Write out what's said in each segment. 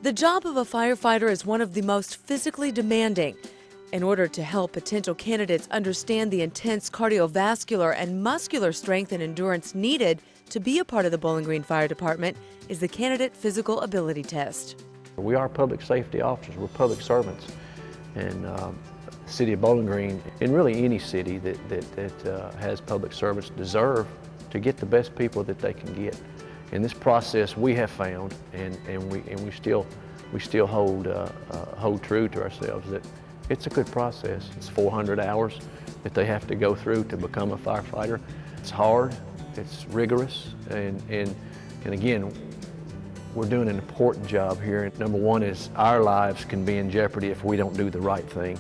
The job of a firefighter is one of the most physically demanding. In order to help potential candidates understand the intense cardiovascular and muscular strength and endurance needed to be a part of the Bowling Green Fire Department is the Candidate Physical Ability Test. We are public safety officers, we're public servants, and the city of Bowling Green, and really any city that has public servants, deserve to get the best people that they can get. In this process, we have found, and we still hold true to ourselves, that it's a good process. It's 400 hours that they have to go through to become a firefighter. It's hard, it's rigorous, and again, we're doing an important job here. Number one is our lives can be in jeopardy if we don't do the right thing.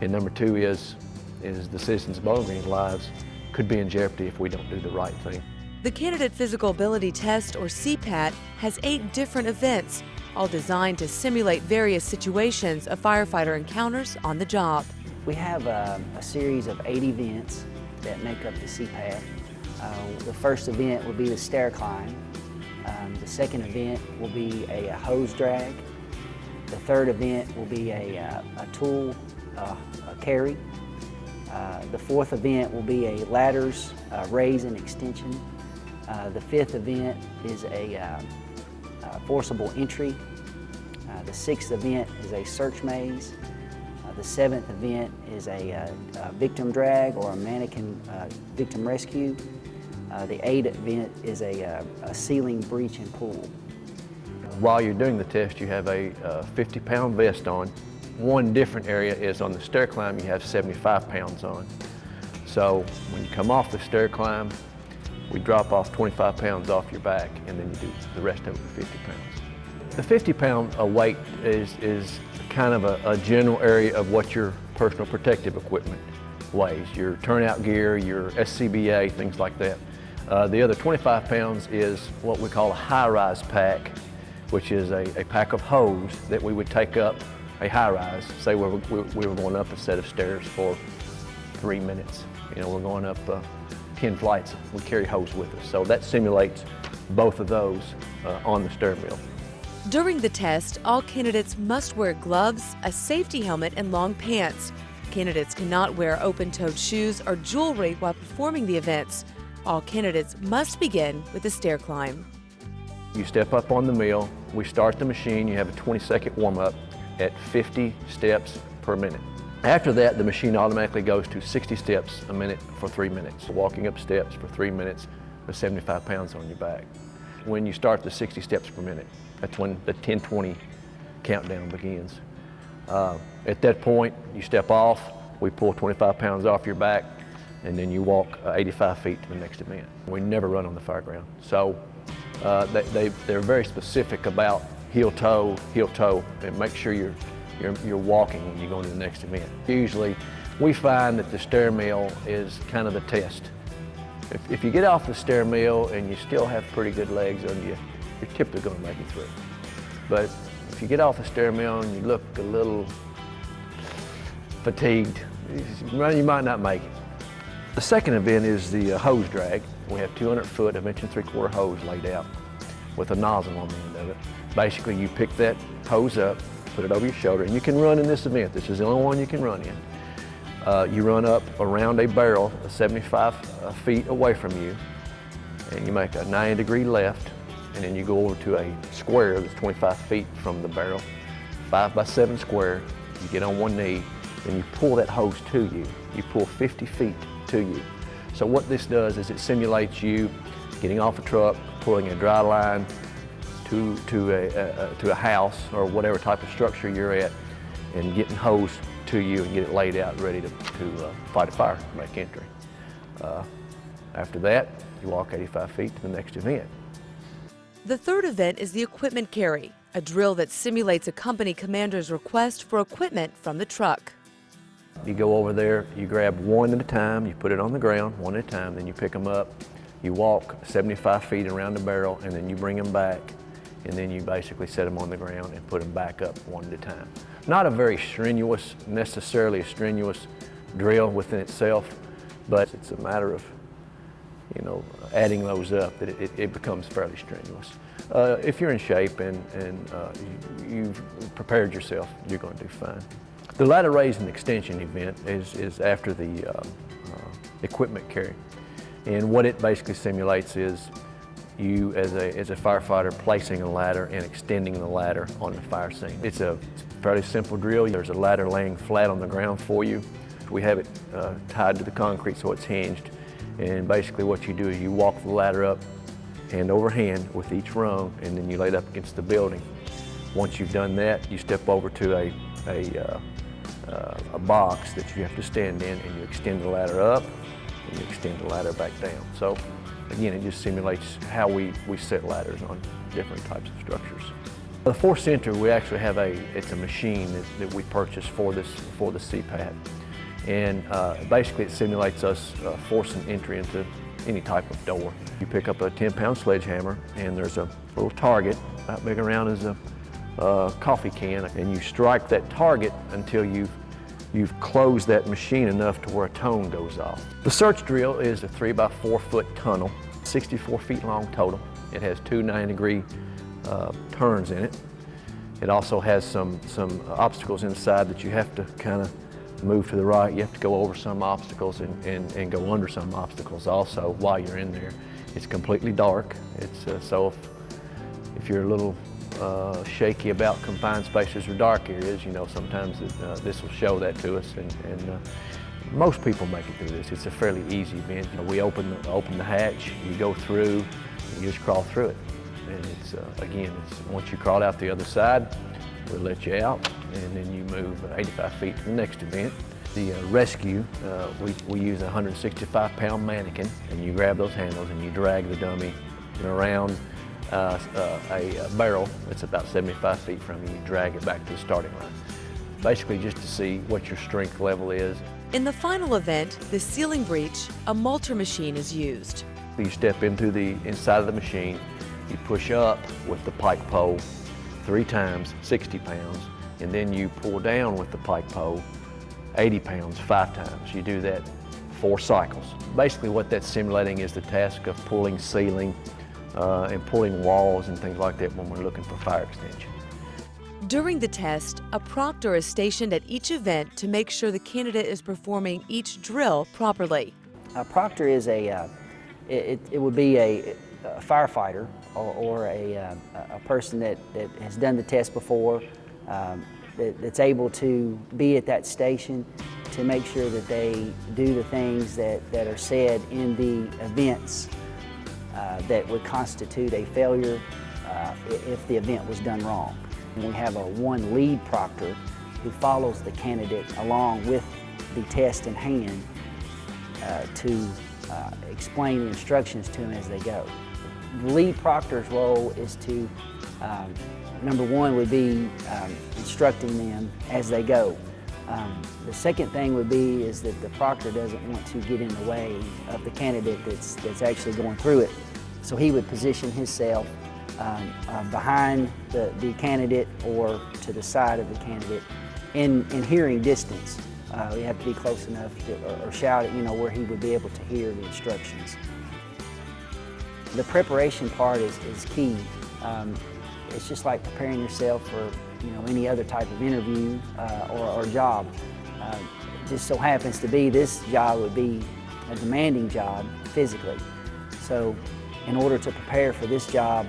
And number two is the citizens of Bowling Green's lives could be in jeopardy if we don't do the right thing. The Candidate Physical Ability Test, or CPAT, has 8 different events, all designed to simulate various situations a firefighter encounters on the job. We have a series of 8 events that make up the CPAT. The first event will be the stair climb. The second event will be a hose drag. The third event will be a tool carry. The fourth event will be a ladders raise and extension. The fifth event is a forcible entry. The sixth event is a search maze. The seventh event is a victim drag or a mannequin victim rescue. The 8th event is a ceiling breach and pull. While you're doing the test, you have a 50-pound vest on. One different area is on the stair climb, you have 75 pounds on. So when you come off the stair climb, we drop off 25 pounds off your back, and then you do the rest of it with 50 pounds. The 50-pound weight is kind of a general area of what your personal protective equipment weighs, your turnout gear, your SCBA, things like that. The other 25 pounds is what we call a high-rise pack, which is a pack of hose that we would take up a high-rise. Say we were going up a set of stairs for 3 minutes. You know, we're going up 10 flights, we carry hose with us. So that simulates both of those on the stair mill. During the test, all candidates must wear gloves, a safety helmet, and long pants. Candidates cannot wear open-toed shoes or jewelry while performing the events. All candidates must begin with the stair climb. You step up on the mill, we start the machine, you have a 20-second warm-up at 50 steps per minute. After that, the machine automatically goes to 60 steps a minute for 3 minutes. Walking up steps for 3 minutes with 75 pounds on your back. When you start the 60 steps per minute, that's when the 10-20 countdown begins. At that point, you step off, we pull 25 pounds off your back, and then you walk 85 feet to the next event. We never run on the fireground. So they're very specific about heel-toe, and make sure you're walking when you go into the next event. Usually, we find that the stair mill is kind of the test. If you get off the stair mill and you still have pretty good legs on you, you're typically going to make it through. But if you get off the stair mill and you look a little fatigued, you might not make it. The second event is the hose drag. We have 200-foot of 1.75-inch hose laid out with a nozzle on the end of it. Basically, you pick that hose up, put it over your shoulder, and you can run in this event. This is the only one you can run in. You run up around a barrel 75 feet away from you, and you make a 90-degree left, and then you go over to a square that's 25 feet from the barrel, 5x7 square. You get on one knee, and you pull that hose to you. You pull 50 feet to you. So what this does is it simulates you getting off a truck, pulling a dry line to a house or whatever type of structure you're at, and getting hose to you and get it laid out ready to fight a fire, make entry. After that, you walk 85 feet to the next event. The third event is the equipment carry, a drill that simulates a company commander's request for equipment from the truck. You go over there, you grab one at a time, you put it on the ground, one at a time, then you pick them up, you walk 75 feet around the barrel, and then you bring them back, and then you basically set them on the ground and put them back up one at a time. Not a very strenuous, necessarily a strenuous drill within itself, but it's a matter of you know, adding those up, that it becomes fairly strenuous. If you're in shape and you've prepared yourself, you're going to do fine. The ladder raise and extension event is after the equipment carry. And what it basically simulates is you as a firefighter placing a ladder and extending the ladder on the fire scene. It's a fairly simple drill. There's a ladder laying flat on the ground for you. We have it tied to the concrete so it's hinged. And basically what you do is you walk the ladder up hand over hand with each rung, and then you lay it up against the building. Once you've done that, you step over to a box that you have to stand in, and you extend the ladder up and you extend the ladder back down. So again, it just simulates how we set ladders on different types of structures. The Force Center, we actually have it's a machine that we purchased for the CPAT. And basically it simulates us forcing entry into any type of door. You pick up a 10-pound sledgehammer, and there's a little target about big around as a coffee can, and you strike that target until you've closed that machine enough to where a tone goes off. The search drill is a 3x4 foot tunnel, 64 feet long total. It has two 90-degree turns in it. It also has some obstacles inside that you have to kind of move to the right. You have to go over some obstacles and go under some obstacles also while you're in there. It's completely dark. It's so if you're a little shaky about confined spaces or dark areas, you know, sometimes this will show that to us, and most people make it through this. It's a fairly easy event. You know, we open the hatch, you go through, and you just crawl through it. And it's again, once you crawl out the other side, we'll let you out, and then you move 85 feet to the next event. The rescue, we use a 165-pound mannequin, and you grab those handles and you drag the dummy around a barrel that's about 75 feet from you. You drag it back to the starting line. Basically just to see what your strength level is. In the final event, the ceiling breach, a mulcher machine is used. You step into the inside of the machine, you push up with the pike pole 3 times, 60 pounds, and then you pull down with the pike pole 80 pounds 5 times. You do that 4 cycles. Basically what that's simulating is the task of pulling ceiling and pulling walls and things like that when we're looking for fire extinction. During the test, a proctor is stationed at each event to make sure the candidate is performing each drill properly. A proctor is it would be a firefighter or a person that has done the test before, that's able to be at that station to make sure that they do the things that are said in the events that would constitute a failure if the event was done wrong. And we have one lead proctor who follows the candidate along with the test in hand to explain the instructions to them as they go. The lead proctor's role is to, number one would be instructing them as they go. The second thing would be is that the proctor doesn't want to get in the way of the candidate that's actually going through it. So he would position himself behind the candidate or to the side of the candidate in hearing distance. You have to be close enough to, or shout it, you know, where he would be able to hear the instructions. The preparation part is key. It's just like preparing yourself for, you know, any other type of interview or job. Just so happens to be this job would be a demanding job physically. So in order to prepare for this job,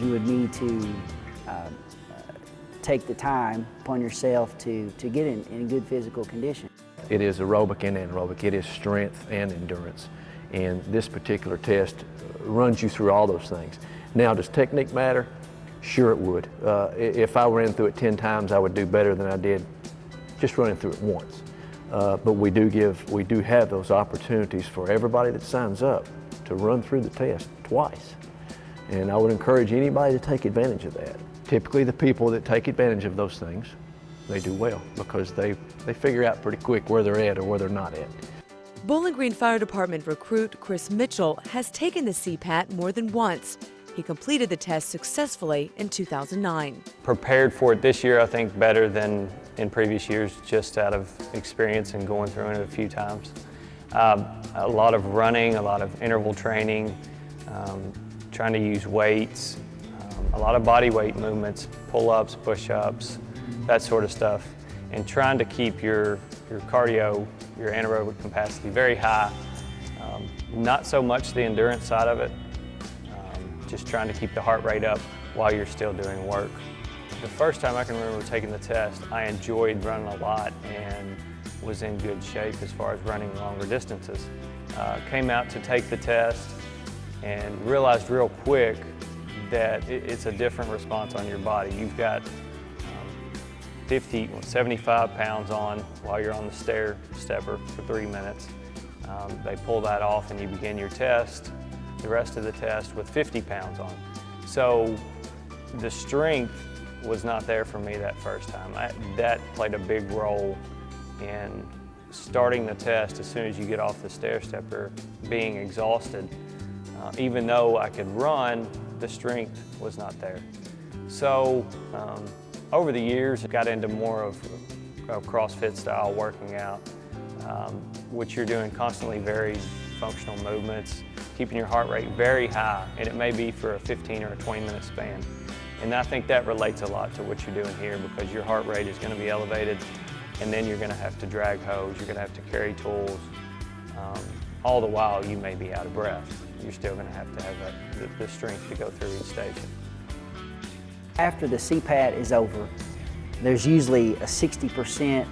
you would need to take the time upon yourself to get in good physical condition. It is aerobic and anaerobic. It is strength and endurance. And this particular test runs you through all those things. Now, does technique matter? Sure it would. If I ran through it 10 times, I would do better than I did just running through it once. But we do have those opportunities for everybody that signs up to run through the test twice. And I would encourage anybody to take advantage of that. Typically the people that take advantage of those things, they do well because they figure out pretty quick where they're at or where they're not at. Bowling Green Fire Department recruit Chris Mitchell has taken the CPAT more than once. He completed the test successfully in 2009. Prepared for it this year, I think, better than in previous years, just out of experience and going through it a few times. A lot of running, a lot of interval training, trying to use weights, a lot of body weight movements, pull-ups, push-ups, that sort of stuff, and trying to keep your cardio, your anaerobic capacity very high. Not so much the endurance side of it, just trying to keep the heart rate up while you're still doing work. The first time I can remember taking the test, I enjoyed running a lot and was in good shape as far as running longer distances. Came out to take the test and realized real quick that it's a different response on your body. You've got 75 pounds on while you're on the stair stepper for 3 minutes. They pull that off and you begin your test, the rest of the test with 50 pounds on. So the strength was not there for me that first time. That played a big role in starting the test as soon as you get off the stair stepper, being exhausted. Even though I could run, the strength was not there. So over the years, I got into more of CrossFit style working out, which you're doing constantly varied functional movements, keeping your heart rate very high, and it may be for a 15 or a 20-minute span. And I think that relates a lot to what you're doing here, because your heart rate is going to be elevated, and then you're going to have to drag hose, you're going to have to carry tools. All the while you may be out of breath. You're still going to have the strength to go through each station. After the CPAT is over, there's usually a 60%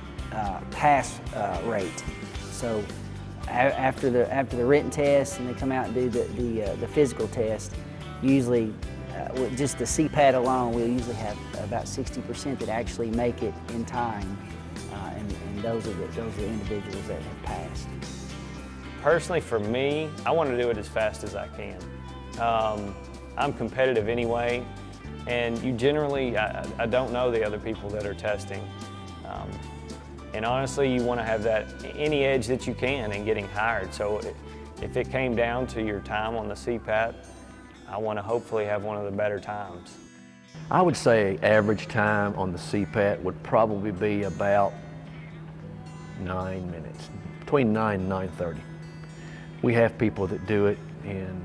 pass rate. So after the written test and they come out and do the physical test, usually with just the CPAT alone, we'll usually have about 60% that actually make it in time, and those are the individuals that have passed. Personally, for me, I want to do it as fast as I can. I'm competitive anyway, and you generally, I don't know the other people that are testing. And honestly, you want to have that any edge that you can in getting hired. So if it came down to your time on the CPAT, I want to hopefully have one of the better times. I would say average time on the CPAT would probably be about 9 minutes, between 9 and 9:30. We have people that do it in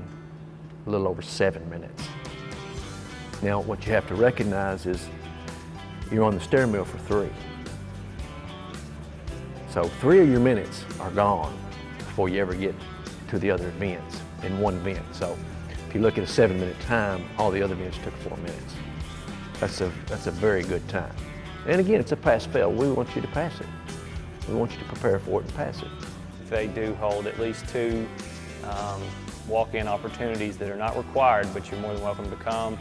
a little over 7 minutes. Now, what you have to recognize is you're on the steering wheel for 3. So 3 of your minutes are gone before you ever get to the other events in one event. So if you look at a 7-minute time, all the other events took 4 minutes. That's a very good time. And again, it's a pass-fail. We want you to pass it. We want you to prepare for it and pass it. They do hold at least 2 walk-in opportunities that are not required, but you're more than welcome to come,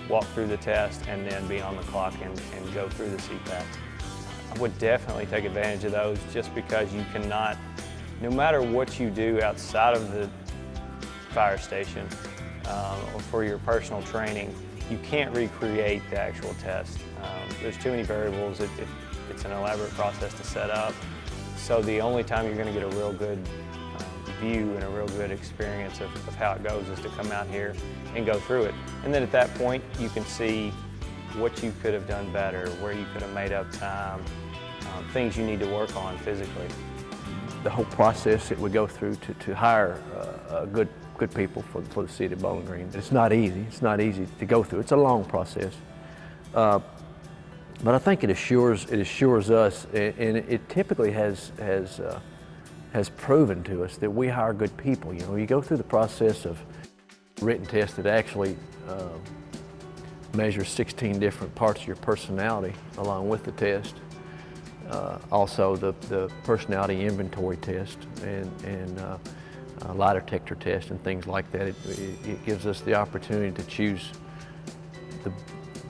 walk through the test, and then be on the clock and go through the CPAT. I would definitely take advantage of those, just because you cannot, no matter what you do outside of the fire station or for your personal training, you can't recreate the actual test. There's too many variables. It's an elaborate process to set up. So the only time you're going to get a real good view and a real good experience of how it goes is to come out here and go through it. And then at that point, you can see what you could have done better, where you could have made up time, things you need to work on physically. The whole process that we go through to hire good people for the city of Bowling Green, it's not easy. It's not easy to go through. It's a long process. But I think it assures us, and it typically has proven to us that we hire good people. You know, you go through the process of written test that actually measures 16 different parts of your personality along with the test. Also the personality inventory test and lie detector test and things like that. It gives us the opportunity to choose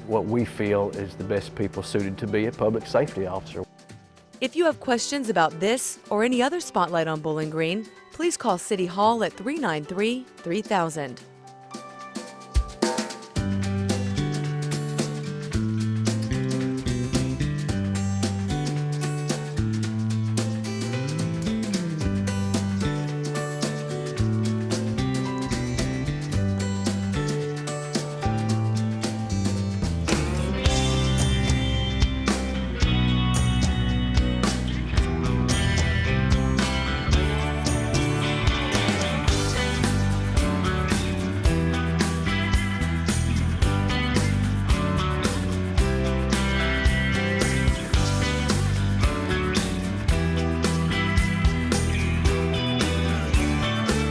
what we feel is the best people suited to be a public safety officer. If you have questions about this or any other spotlight on Bowling Green, please call City Hall at 393-3000.